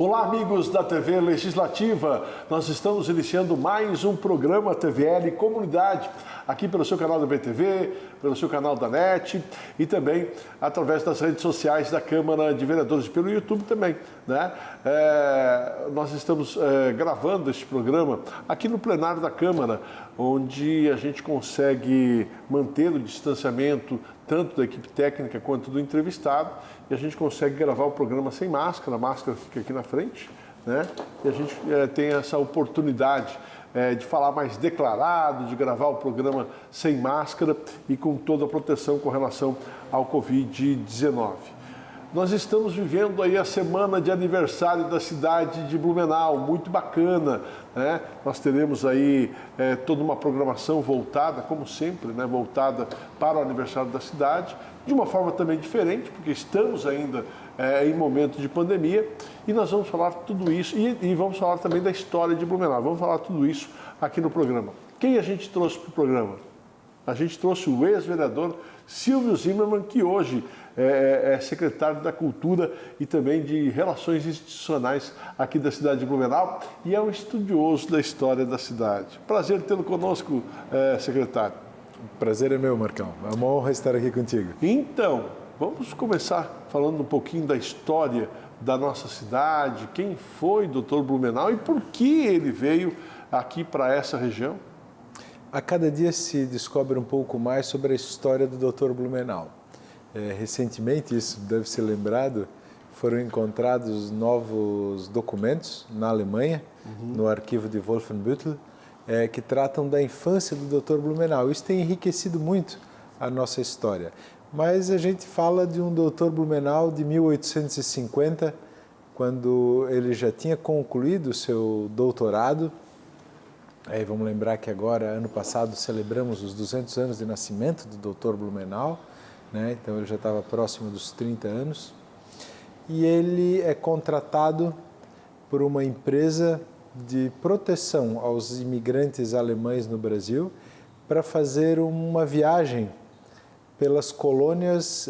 Olá, amigos da TV Legislativa. Nós estamos iniciando mais um programa TVL Comunidade, aqui pelo seu canal da BTV, pelo seu canal da NET e também através das redes sociais da Câmara de Vereadores, pelo YouTube também, né? Nós estamos gravando este programa aqui no plenário da Câmara, onde a gente consegue manter o distanciamento tanto da equipe técnica quanto do entrevistado, e a gente consegue gravar o programa sem máscara, a máscara fica aqui na frente, né? E a gente tem essa oportunidade de falar mais declarado, de gravar o programa sem máscara e com toda a proteção com relação ao Covid-19. Nós estamos vivendo aí a semana de aniversário da cidade de Blumenau, muito bacana, né? Nós teremos aí toda uma programação voltada, como sempre, né? Voltada para o aniversário da cidade, de uma forma também diferente, porque estamos ainda em momento de pandemia, e nós vamos falar tudo isso, e vamos falar também da história de Blumenau, vamos falar tudo isso aqui no programa. Quem a gente trouxe para o programa? A gente trouxe o ex-vereador Silvio Zimmermann, que hoje é secretário da Cultura e também de Relações Institucionais aqui da cidade de Blumenau e é um estudioso da história da cidade. Prazer tê-lo conosco, secretário. O prazer é meu, Marcão. É uma honra estar aqui contigo. Então, vamos começar falando um pouquinho da história da nossa cidade, quem foi o Dr. Blumenau e por que ele veio aqui para essa região? A cada dia se descobre um pouco mais sobre a história do Dr. Blumenau. Recentemente, isso deve ser lembrado, foram encontrados novos documentos na Alemanha, no arquivo de Wolfenbüttel, que tratam da infância do Dr. Blumenau. Isso tem enriquecido muito a nossa história. Mas a gente fala de um Dr. Blumenau de 1850, quando ele já tinha concluído o seu doutorado. Vamos lembrar que agora, ano passado, celebramos os 200 anos de nascimento do Dr. Blumenau, né? Então ele já estava próximo dos 30 anos. E ele é contratado por uma empresa de proteção aos imigrantes alemães no Brasil para fazer uma viagem pelas colônias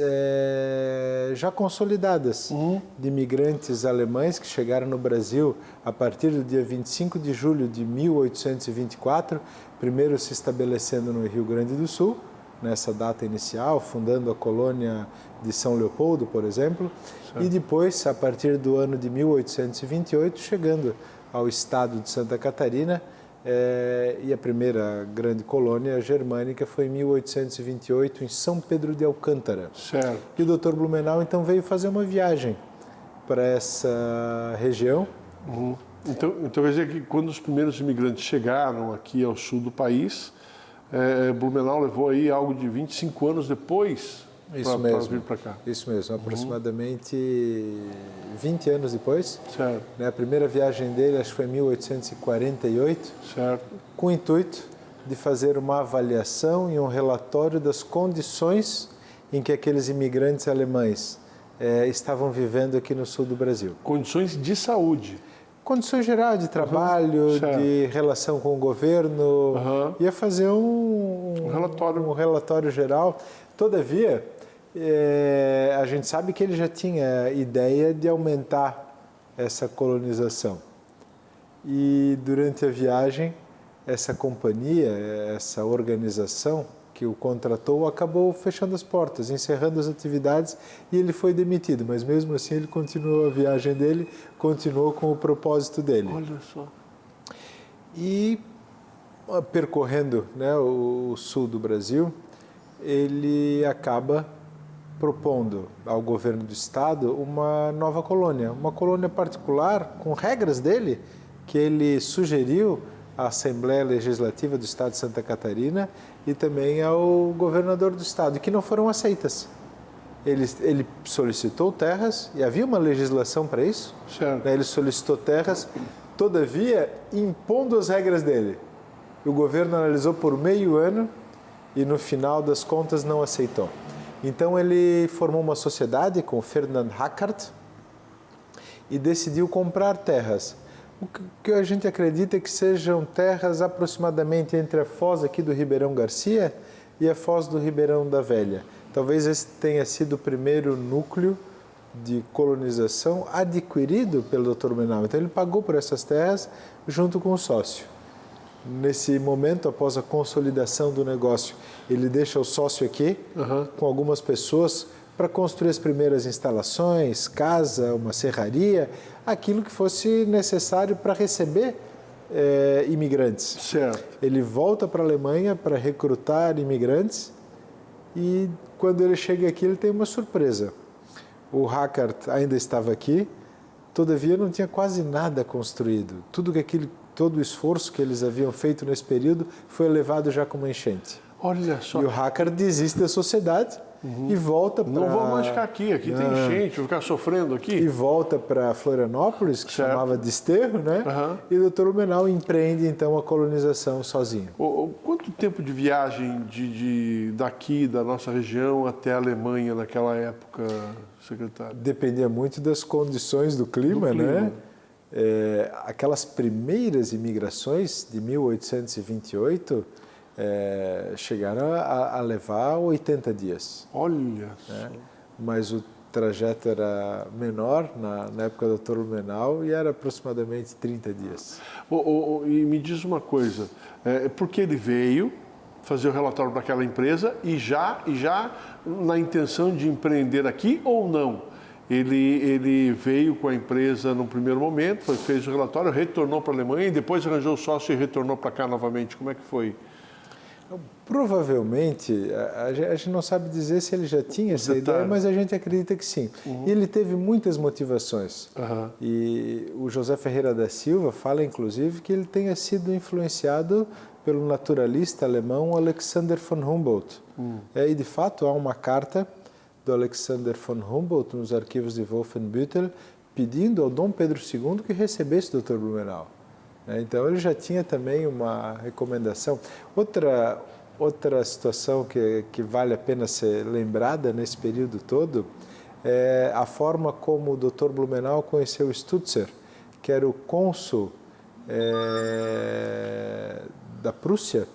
já consolidadas de imigrantes alemães que chegaram no Brasil a partir do dia 25 de julho de 1824, primeiro se estabelecendo no Rio Grande do Sul, nessa data inicial, fundando a colônia de São Leopoldo, por exemplo, certo. E depois, a partir do ano de 1828, chegando ao estado de Santa Catarina, e a primeira grande colônia germânica foi em 1828, em São Pedro de Alcântara. Certo. E o Dr. Blumenau, então, veio fazer uma viagem para essa região. Então, quer dizer que quando os primeiros imigrantes chegaram aqui ao sul do país, Blumenau levou aí algo de 25 anos depois para vir para cá. Isso mesmo, aproximadamente 20 anos depois. Certo. A primeira viagem dele, acho que foi em 1848, certo. Com o intuito de fazer uma avaliação e um relatório das condições em que aqueles imigrantes alemães estavam vivendo aqui no sul do Brasil. Condições de saúde. Condições gerais de trabalho, de relação com o governo, ia fazer um relatório geral. Todavia, a gente sabe que ele já tinha ideia de aumentar essa colonização. E durante a viagem, essa companhia, essa organização que o contratou, acabou fechando as portas, encerrando as atividades e ele foi demitido. Mas mesmo assim ele continuou a viagem dele, continuou com o propósito dele. Olha só. E percorrendo, né, o sul do Brasil, ele acaba propondo ao governo do estado uma nova colônia, uma colônia particular com regras dele que ele sugeriu à Assembleia Legislativa do Estado de Santa Catarina e também ao governador do estado, que não foram aceitas. Ele solicitou terras e havia uma legislação para isso. Certo. Ele solicitou terras, todavia impondo as regras dele. O governo analisou por meio ano e no final das contas não aceitou. Então ele formou uma sociedade com Ferdinand Hackert e decidiu comprar terras. O que a gente acredita é que sejam terras aproximadamente entre a foz aqui do Ribeirão Garcia e a foz do Ribeirão da Velha. Talvez esse tenha sido o primeiro núcleo de colonização adquirido pelo Dr. Blumenau. Então ele pagou por essas terras junto com o sócio. Nesse momento, após a consolidação do negócio, ele deixa o sócio aqui com algumas pessoas para construir as primeiras instalações, casa, uma serraria, aquilo que fosse necessário para receber imigrantes. Certo. Ele volta para a Alemanha para recrutar imigrantes e quando ele chega aqui ele tem uma surpresa. O Hackert ainda estava aqui, todavia não tinha quase nada construído. Todo o esforço que eles haviam feito nesse período foi levado já como enchente. Olha só. E o Hackert desiste da sociedade e volta para... Não vou mais ficar aqui tem enchente, vou ficar sofrendo aqui. E volta para Florianópolis, que chamava Desterro, né? E o Dr. Blumenau empreende então a colonização sozinho. Quanto tempo de viagem daqui, da nossa região, até a Alemanha naquela época, secretário? Dependia muito das condições do clima, né? Aquelas primeiras imigrações de 1828 chegaram a levar 80 dias. Olha só. Mas o trajeto era menor na época do Dr. Blumenau e era aproximadamente 30 dias. E me diz uma coisa, porque ele veio fazer o relatório para aquela empresa e já na intenção de empreender aqui ou não? Ele veio com a empresa no primeiro momento, fez o relatório, retornou para a Alemanha e depois arranjou o sócio e retornou para cá novamente. Como é que foi? Provavelmente, a gente não sabe dizer se ele já tinha essa ideia, mas a gente acredita que sim. E ele teve muitas motivações. E o José Ferreira da Silva fala, inclusive, que ele tenha sido influenciado pelo naturalista alemão Alexander von Humboldt. E, de fato, há uma carta do Alexander von Humboldt nos arquivos de Wolfenbüttel pedindo ao Dom Pedro II que recebesse o Dr. Blumenau. Então ele já tinha também uma recomendação. Outra situação que vale a pena ser lembrada nesse período todo é a forma como o Dr. Blumenau conheceu Stutzer, que era o cônsul da Prússia,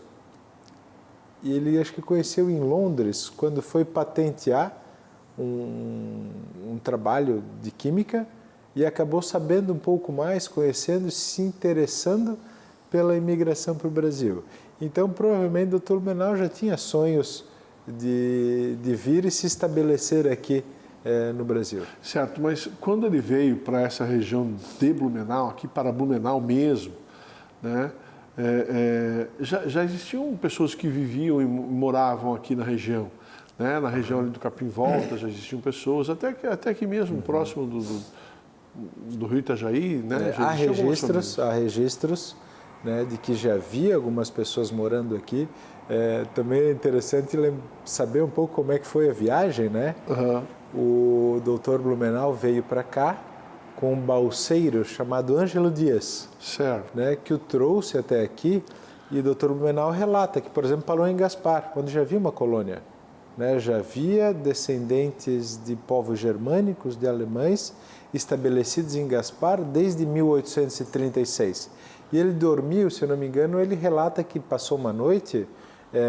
e ele acho que conheceu em Londres quando foi patentear um trabalho de química e acabou sabendo um pouco mais, conhecendo e se interessando pela imigração para o Brasil. Então, provavelmente, o Dr. Blumenau já tinha sonhos de vir e se estabelecer aqui no Brasil. Certo, mas quando ele veio para essa região de Blumenau, aqui para Blumenau mesmo, né, já existiam pessoas que viviam e moravam aqui na região. Né? Na região ali do Capim Volta já existiam pessoas, até aqui mesmo, próximo do Rio Itajaí. Né? Há registros né, de que já havia algumas pessoas morando aqui. Também é interessante saber um pouco como é que foi a viagem. Né? O Dr. Blumenau veio para cá com um balseiro chamado Ângelo Dias, certo. Né, que o trouxe até aqui. E o Dr. Blumenau relata que, por exemplo, parou em Gaspar, onde já havia uma colônia. Né, já havia descendentes de povos germânicos, de alemães, estabelecidos em Gaspar desde 1836. E ele dormiu, se eu não me engano, ele relata que passou uma noite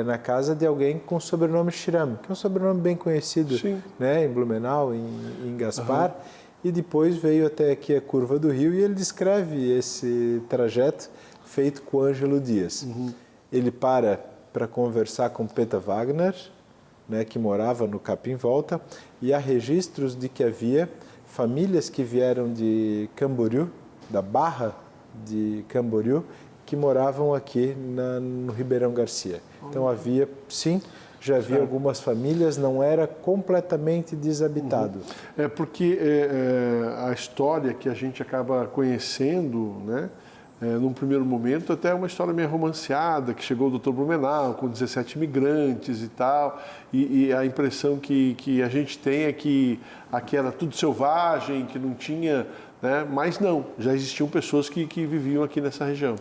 na casa de alguém com o sobrenome Schramm, que é um sobrenome bem conhecido, né, em Blumenau, em Gaspar, e depois veio até aqui a curva do rio e ele descreve esse trajeto feito com Ângelo Dias. Ele para conversar com Peter Wagner, né, que morava no Capim Volta, e há registros de que havia famílias que vieram de Camboriú, da Barra de Camboriú, que moravam aqui no Ribeirão Garcia. Então havia, sim, já havia algumas famílias, não era completamente desabitado. É porque a história que a gente acaba conhecendo, né, num primeiro momento, até uma história meio romanceada, que chegou o Dr. Blumenau com 17 imigrantes e tal, e a impressão que a gente tem é que aqui era tudo selvagem, que não tinha, né? Mas não, já existiam pessoas que viviam aqui nessa região.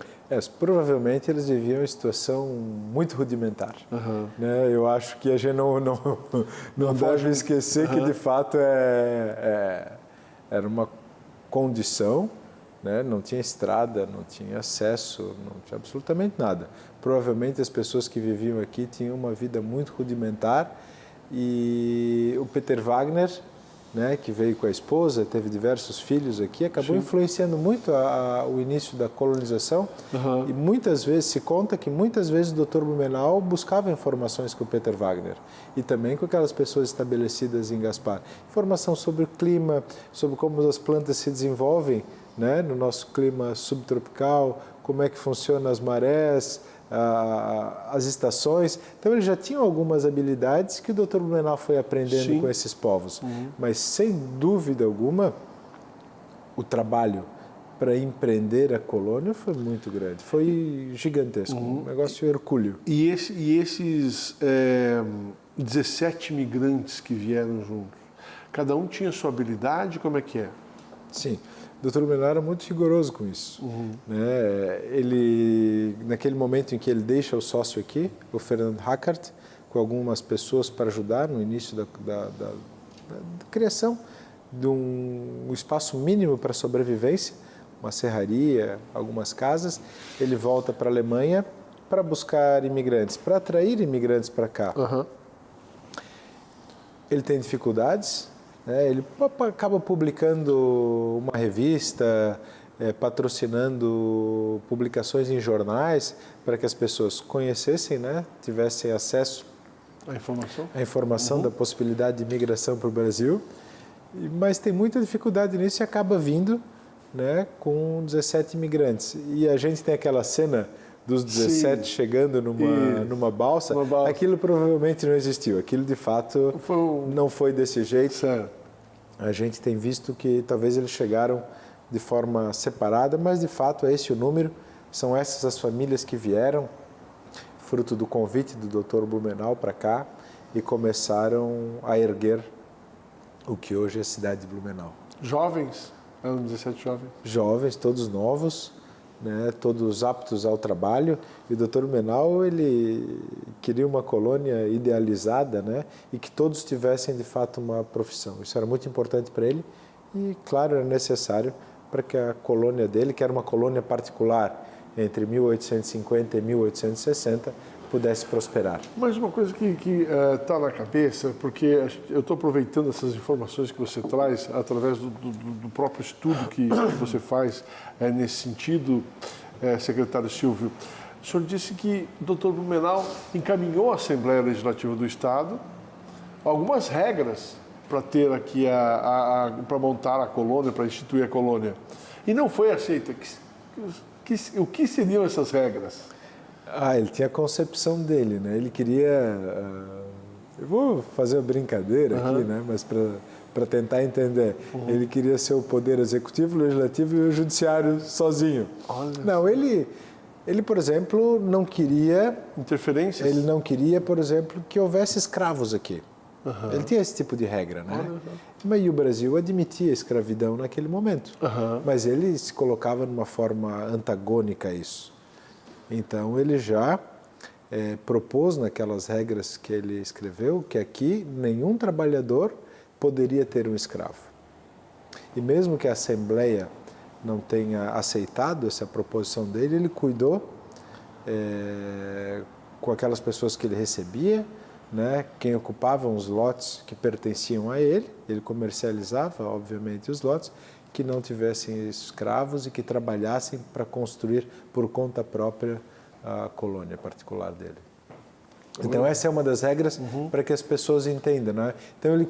Provavelmente eles viviam em situação muito rudimentar. Né? Eu acho que a gente não deve esquecer que, de fato, era uma condição, né? Não tinha estrada, não tinha acesso, não tinha absolutamente nada. Provavelmente as pessoas que viviam aqui tinham uma vida muito rudimentar e o Peter Wagner, né, que veio com a esposa, teve diversos filhos aqui, acabou influenciando muito o início da colonização. E muitas vezes se conta que muitas vezes o Dr. Blumenau buscava informações com o Peter Wagner e também com aquelas pessoas estabelecidas em Gaspar. Informação sobre o clima, sobre como as plantas se desenvolvem, né, no nosso clima subtropical, como é que funcionam as marés, as estações. Então ele já tinha algumas habilidades que o Dr. Blumenau foi aprendendo com esses povos. Mas sem dúvida alguma o trabalho para empreender a colônia foi muito grande, foi gigantesco, um negócio hercúleo. E esses 17 migrantes que vieram juntos, cada um tinha sua habilidade, como é que é? Sim, o Dr. Blumenau era muito rigoroso com isso. Né? Ele, naquele momento em que ele deixa o sócio aqui, o Fernando Hackert, com algumas pessoas para ajudar no início da criação de um espaço mínimo para sobrevivência, uma serraria, algumas casas, ele volta para a Alemanha para buscar imigrantes, para atrair imigrantes para cá. Ele tem dificuldades, né? Ele acaba publicando uma revista, patrocinando publicações em jornais para que as pessoas conhecessem, né? Tivessem acesso à informação da possibilidade de migração para o Brasil, mas tem muita dificuldade nisso e acaba vindo, né, com 17 imigrantes. E a gente tem aquela cena dos 17 chegando numa balsa. Aquilo provavelmente não existiu. Aquilo, de fato, não foi desse jeito. Certo. A gente tem visto que talvez eles chegaram de forma separada, mas, de fato, é esse o número. São essas as famílias que vieram, fruto do convite do Dr. Blumenau para cá, e começaram a erguer o que hoje é a cidade de Blumenau. Jovens? Eram 17 jovens? Jovens, todos novos, né, todos aptos ao trabalho. E o Dr. Blumenau, ele queria uma colônia idealizada, né, e que todos tivessem, de fato, uma profissão. Isso era muito importante para ele e, claro, era necessário para que a colônia dele, que era uma colônia particular entre 1850 e 1860, pudesse prosperar. Mas uma coisa que está na cabeça, porque eu estou aproveitando essas informações que você traz através do próprio estudo que você faz nesse sentido, secretário Silvio. O senhor disse que o Dr. Blumenau encaminhou à Assembleia Legislativa do Estado algumas regras para ter aqui para montar a colônia, para instituir a colônia, e não foi aceita. O que seriam essas regras? Ele tinha a concepção dele, né? Ele queria... eu vou fazer uma brincadeira aqui, né? Mas para tentar entender. Ele queria ser o poder executivo, legislativo e o judiciário sozinho. Não, ele, por exemplo, não queria... Interferências? Ele não queria, por exemplo, que houvesse escravos aqui. Ele tinha esse tipo de regra, né? Mas o Brasil admitia a escravidão naquele momento. Mas ele se colocava numa forma antagônica a isso. Então, ele já propôs naquelas regras que ele escreveu que aqui nenhum trabalhador poderia ter um escravo. E mesmo que a Assembleia não tenha aceitado essa proposição dele, ele cuidou com aquelas pessoas que ele recebia, né, quem ocupavam os lotes que pertenciam a ele comercializava, obviamente, os lotes, que não tivessem escravos e que trabalhassem para construir por conta própria a colônia particular dele. Então, essa é uma das regras para que as pessoas entendam, né? Então, ele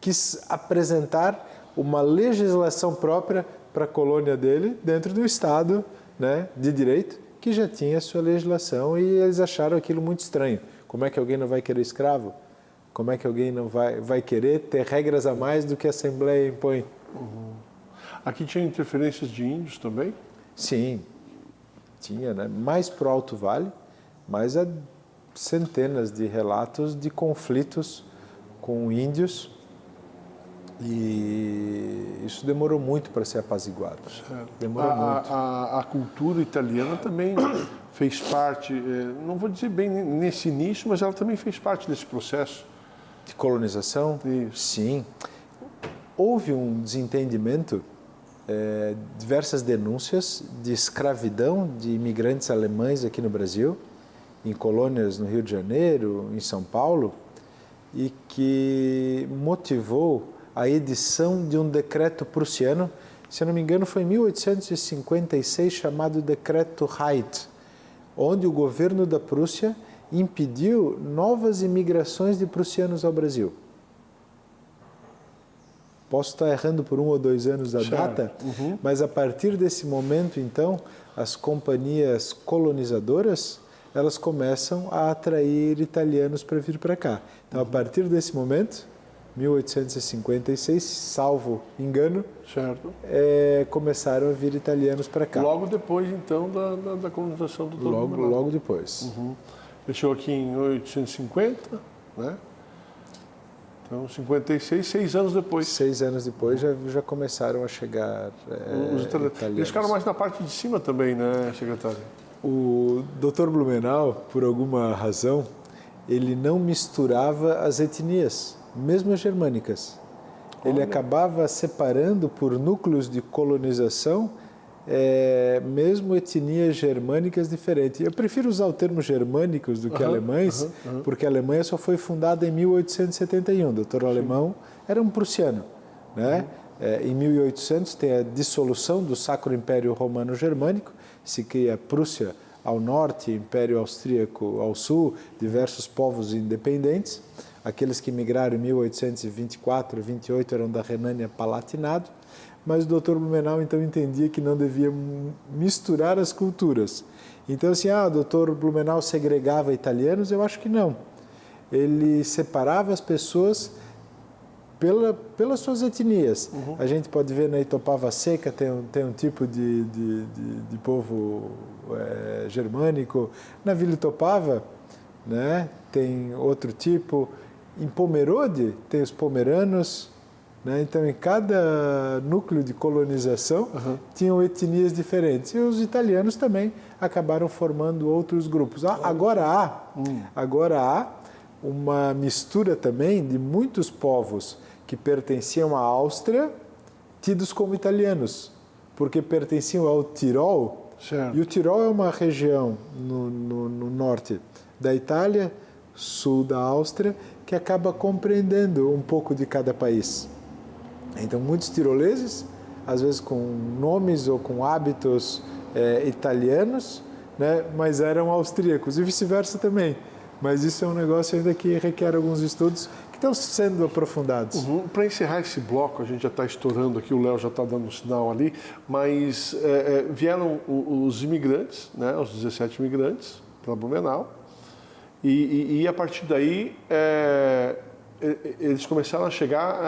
quis apresentar uma legislação própria para a colônia dele dentro do Estado, né, de direito, que já tinha a sua legislação, e eles acharam aquilo muito estranho. Como é que alguém não vai querer escravo? Como é que alguém não vai querer ter regras a mais do que a Assembleia impõe? Aqui tinha interferências de índios também? Sim, tinha, né? Mais para o Alto Vale, mas há centenas de relatos de conflitos com índios, e isso demorou muito para ser apaziguado. Demorou muito. A cultura italiana também fez parte, não vou dizer bem nesse início, mas ela também fez parte desse processo. De colonização? Isso. Sim. Houve um desentendimento diversas denúncias de escravidão de imigrantes alemães aqui no Brasil, em colônias no Rio de Janeiro, em São Paulo, e que motivou a edição de um decreto prussiano, se eu não me engano foi em 1856, chamado Decreto Haidt, onde o governo da Prússia impediu novas imigrações de prussianos ao Brasil. Posso estar errando por 1 ou 2 anos da data, mas a partir desse momento, então, as companhias colonizadoras, elas começam a atrair italianos para vir para cá. Então, a partir desse momento, 1856, salvo engano, começaram a vir italianos para cá. Logo depois, então, da colonização do Blumenau. Logo depois. Fechou aqui em 1850, né? Então, 56, 6 anos depois. 6 anos depois já começaram a chegar os italianos. Eles ficaram mais na parte de cima também, né, secretário? O Dr. Blumenau, por alguma razão, ele não misturava as etnias, mesmo as germânicas. Ele acabava separando por núcleos de colonização, mesmo etnias germânicas diferentes. Eu prefiro usar o termo germânicos do que alemães, porque a Alemanha só foi fundada em 1871. O doutor Alemão era um prussiano, né? Em 1800 tem a dissolução do Sacro Império Romano Germânico, se cria a Prússia ao norte, Império Austríaco ao sul, diversos povos independentes. Aqueles que migraram em 1824, 28 eram da Renânia-Palatinado, mas o Dr. Blumenau então entendia que não devia misturar as culturas. Então assim, o Dr. Blumenau segregava italianos? Eu acho que não. Ele separava as pessoas pelas suas etnias. A gente pode ver na Itopava Seca, tem um tipo de povo germânico. Na Vila Itopava, né, tem outro tipo. Em Pomerode tem os pomeranos, né? Então em cada núcleo de colonização tinham etnias diferentes. E os italianos também acabaram formando outros grupos. Agora há uma mistura também de muitos povos que pertenciam à Áustria, tidos como italianos, porque pertenciam ao Tirol. Certo. E o Tirol é uma região no norte da Itália, sul da Áustria, que acaba compreendendo um pouco de cada país. Então, muitos tiroleses, às vezes com nomes ou com hábitos italianos, né, mas eram austríacos, e vice-versa também. Mas isso é um negócio ainda que requer alguns estudos que estão sendo aprofundados. Para encerrar esse bloco, a gente já está estourando aqui, o Léo já está dando um sinal ali, mas vieram os imigrantes, né, os 17 imigrantes para Blumenau, e a partir daí eles começaram a chegar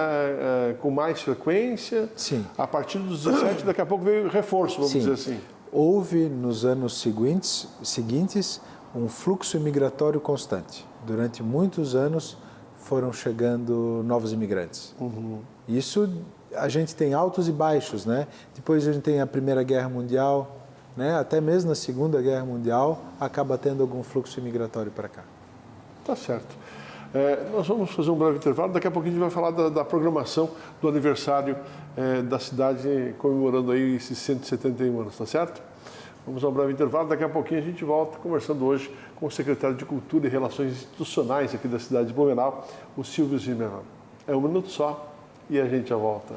com mais frequência. Sim. A partir dos 17, daqui a pouco veio reforço, vamos dizer assim. Houve nos anos seguintes um fluxo migratório constante. Durante muitos anos foram chegando novos imigrantes. Isso a gente tem altos e baixos, né? Depois a gente tem a Primeira Guerra Mundial, né? Até mesmo na Segunda Guerra Mundial acaba tendo algum fluxo migratório para cá. Tá certo. Nós vamos fazer um breve intervalo, daqui a pouquinho a gente vai falar da programação do aniversário da cidade, comemorando aí esses 171 anos, tá certo? Vamos a um breve intervalo, daqui a pouquinho a gente volta conversando hoje com o secretário de Cultura e Relações Institucionais aqui da cidade de Blumenau, o Silvio Zimmermann. É um minuto só e a gente já volta.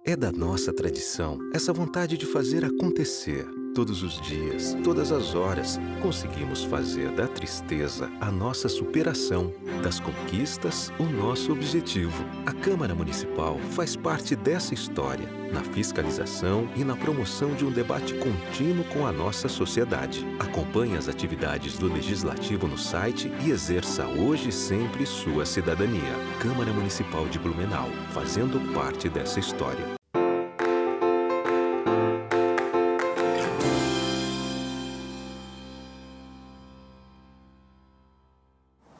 É da nossa tradição essa vontade de fazer acontecer. Todos os dias, todas as horas, conseguimos fazer da tristeza a nossa superação, das conquistas o nosso objetivo. A Câmara Municipal faz parte dessa história, na fiscalização e na promoção de um debate contínuo com a nossa sociedade. Acompanhe as atividades do Legislativo no site e exerça hoje e sempre sua cidadania. Câmara Municipal de Blumenau, fazendo parte dessa história.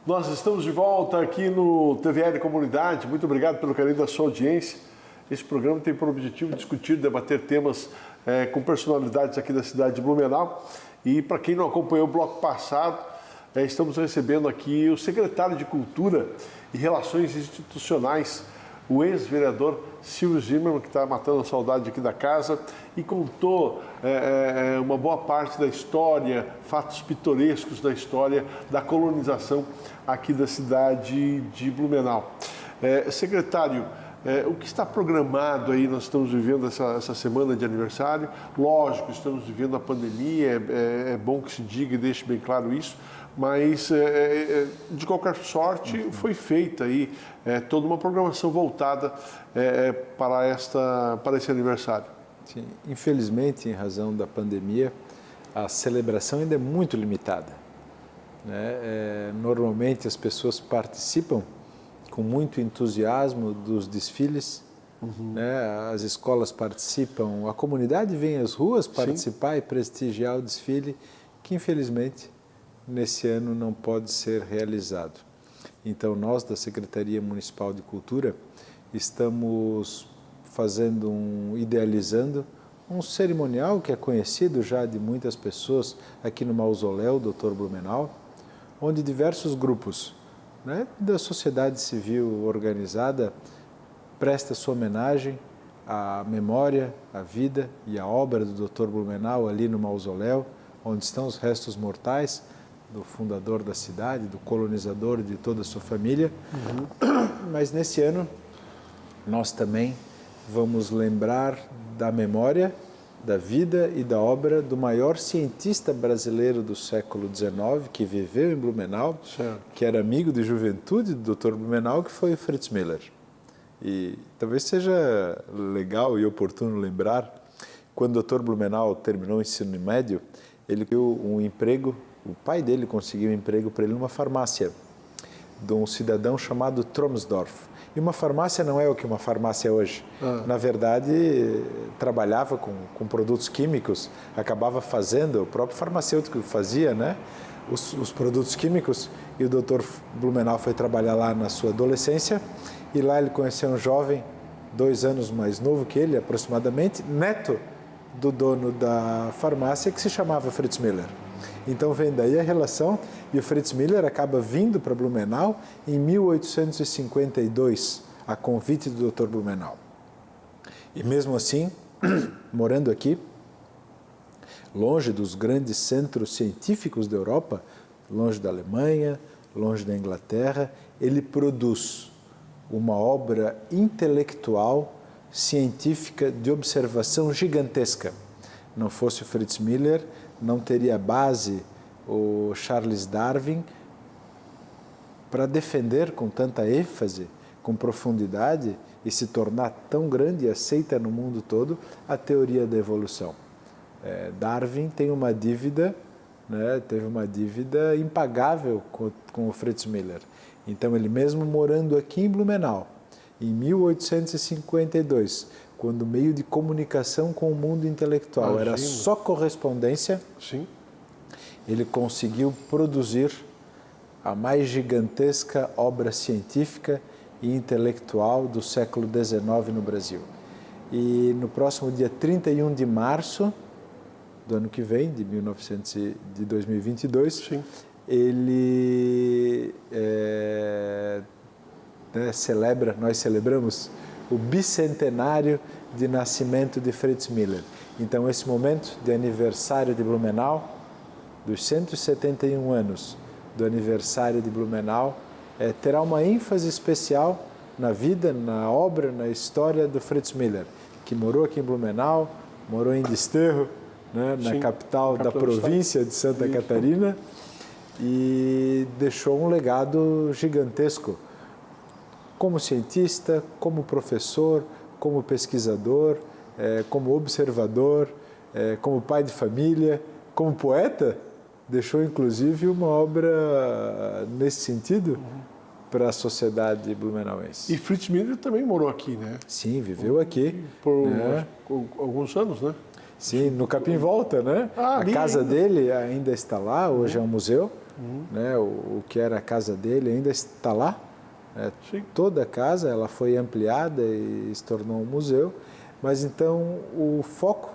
Nós estamos de volta aqui no TVL Comunidade. Muito obrigado pelo carinho da sua audiência. Esse programa tem por objetivo discutir, debater temas com personalidades aqui da cidade de Blumenau. E para quem não acompanhou o bloco passado, estamos recebendo aqui o secretário de Cultura e Relações Institucionais, o ex-vereador Silvio Zimmermann, que está matando a saudade aqui da casa e contou uma boa parte da história, fatos pitorescos da história da colonização aqui da cidade de Blumenau. Secretário, o que está programado aí? Nós estamos vivendo essa semana de aniversário, lógico, estamos vivendo a pandemia, é bom que se diga e deixe bem claro isso, mas de qualquer sorte foi feita aí toda uma programação voltada para esse aniversário. Sim, infelizmente, em razão da pandemia, a celebração ainda é muito limitada, né? Normalmente as pessoas participam com muito entusiasmo dos desfiles, né? As escolas participam, a comunidade vem às ruas participar e prestigiar o desfile, que infelizmente nesse ano não pode ser realizado. Então nós da Secretaria Municipal de Cultura estamos idealizando um cerimonial que é conhecido já de muitas pessoas aqui no Mausoléu Dr. Blumenau, onde diversos grupos, né, da sociedade civil organizada presta sua homenagem à memória, à vida e à obra do Dr. Blumenau ali no mausoléu, onde estão os restos mortais do fundador da cidade, do colonizador e de toda a sua família. Mas nesse ano nós também vamos lembrar da memória, da vida e da obra do maior cientista brasileiro do século XIX, que viveu em Blumenau, que era amigo de juventude do Dr. Blumenau, que foi o Fritz Miller. E talvez seja legal e oportuno lembrar, quando o Dr. Blumenau terminou o ensino médio, ele deu um emprego, o pai dele conseguiu um emprego para ele numa farmácia, de um cidadão chamado Tromsdorf. E uma farmácia não é o que uma farmácia é hoje. Na verdade, trabalhava com produtos químicos, acabava fazendo, o próprio farmacêutico fazia, né, os produtos químicos, e o Dr. Blumenau foi trabalhar lá na sua adolescência, e lá ele conheceu um jovem, 2 anos mais novo que ele, aproximadamente, neto do dono da farmácia, que se chamava Fritz Miller. Então vem daí a relação, e o Fritz Miller acaba vindo para Blumenau em 1852, a convite do Dr. Blumenau. E mesmo assim, morando aqui, longe dos grandes centros científicos da Europa, longe da Alemanha, longe da Inglaterra, ele produz uma obra intelectual, científica, de observação gigantesca. Não fosse o Fritz Miller, não teria base o Charles Darwin para defender com tanta ênfase, com profundidade e se tornar tão grande e aceita no mundo todo a teoria da evolução. Darwin tem uma dívida, né, teve uma dívida impagável com o Fritz Miller. Então ele mesmo morando aqui em Blumenau, em 1852, quando o meio de comunicação com o mundo intelectual era só correspondência, ele conseguiu produzir a mais gigantesca obra científica e intelectual do século XIX no Brasil. E no próximo dia 31 de março do ano que vem, de 2022, ele nós celebramos o bicentenário de nascimento de Fritz Miller. Então, esse momento de aniversário de Blumenau, dos 171 anos do aniversário de Blumenau, terá uma ênfase especial na vida, na obra, na história do Fritz Miller, que morou aqui em Blumenau, morou em Desterro, né, na capital da província de Santa Catarina, e deixou um legado gigantesco como cientista, como professor, como pesquisador, como observador, como pai de família, como poeta. Deixou, inclusive, uma obra nesse sentido para a sociedade blumenauense. E Fritz Miller também morou aqui, né? Sim, viveu aqui. Por alguns anos, né? Sim, no Capim Volta, né? A casa dele ainda está lá, hoje é um museu. Né? O que era a casa dele ainda está lá. Toda a casa ela foi ampliada e se tornou um museu. Mas então o foco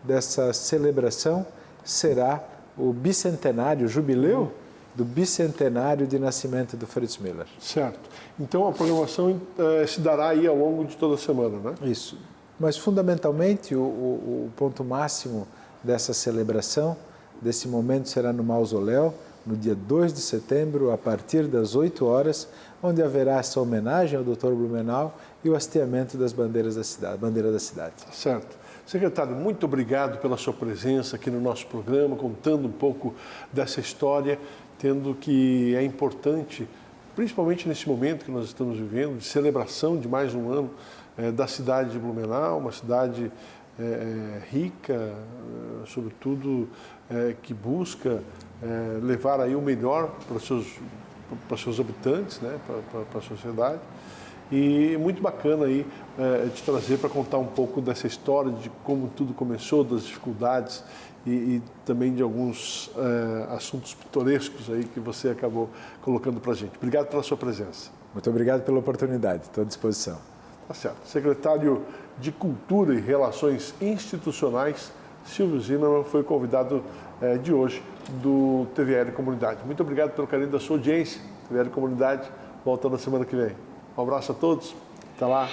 dessa celebração será o bicentenário, o jubileu do bicentenário de nascimento do Fritz Miller. Certo. Então a programação se dará aí ao longo de toda a semana, né? Isso. Mas fundamentalmente o ponto máximo dessa celebração, desse momento, será no Mausoléu, no dia 2 de setembro, a partir das 8 horas, onde haverá essa homenagem ao Dr. Blumenau e o hasteamento das bandeiras da cidade, bandeira da cidade. Certo. Secretário, muito obrigado pela sua presença aqui no nosso programa, contando um pouco dessa história, tendo que é importante, principalmente nesse momento que nós estamos vivendo, de celebração de mais um ano da cidade de Blumenau, uma cidade rica, sobretudo que busca levar aí o melhor para os seus habitantes, né, para a sociedade. E muito bacana aí de trazer para contar um pouco dessa história, de como tudo começou, das dificuldades e também de alguns assuntos pitorescos aí que você acabou colocando para a gente. Obrigado pela sua presença. Muito obrigado pela oportunidade, estou à disposição. Tá certo. Secretário de Cultura e Relações Institucionais, Silvio Zimmermann, foi convidado de hoje do TVL Comunidade. Muito obrigado pelo carinho da sua audiência. TVL Comunidade volta na semana que vem. Um abraço a todos. Até lá.